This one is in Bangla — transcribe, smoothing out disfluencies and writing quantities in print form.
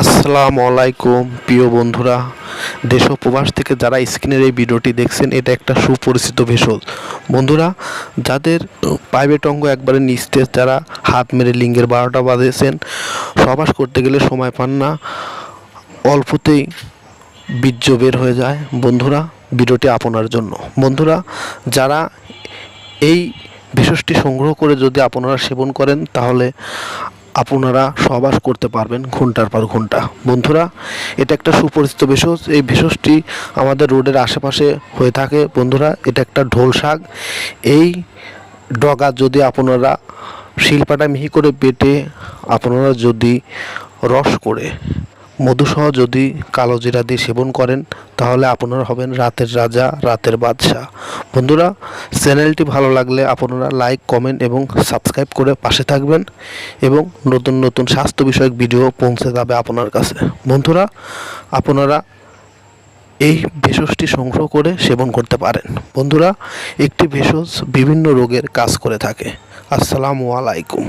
আসসালামু আলাইকুম প্রিয় বন্ধুরা, দেশ ও প্রবাস থেকে যারা স্ক্রিনের এই ভিডিওটি দেখছেন, এটা একটা সুপরিচিত ভেষজ। বন্ধুরা, যাদের প্রাইভেট অঙ্গ একবারে নিস্তেজ, যারা হাত মেরে লিঙ্গের 12টা বাঁধেছেন, সবাস করতে গেলে সময় পান না, অল্পতেই বীর্য বের হয়ে যায়, বন্ধুরা ভিডিওটি আপনার জন্য। বন্ধুরা, যারা এই ভেষজটি সংগ্রহ করে যদি আপনারা সেবন করেন, তাহলে আপনারা সহবাস করতে পারবেন ঘন্টার পর ঘন্টা। বন্ধুরা, এটা একটা সুপরিচিত ভেষজ। এই ভেষজটি আমাদের রোডের আশেপাশে হয়ে থাকে। বন্ধুরা, এটা একটা ঢোল শাক। এই ডগা যদি আপনারা শিলপাটা মিহি করে বেটে আপনারা যদি রস করে মধুসহ যদি কালো জিরা দিয়ে সেবন করেন, তাহলে আপনারা হবেন রাতের রাজা, রাতের বাদশাহ। বন্ধুরা, চ্যানেলটি ভালো লাগলে আপনারা লাইক, কমেন্ট এবং সাবস্ক্রাইব করে পাশে থাকবেন, এবং নতুন নতুন স্বাস্থ্য বিষয়ক ভিডিও পৌঁছে যাবে আপনার কাছে। বন্ধুরা, আপনারা এই ভেষজটি সংগ্রহ করে সেবন করতে পারেন। বন্ধুরা, একটি ভেষজ বিভিন্ন রোগের কাজ করে থাকে। আসসালামু আলাইকুম।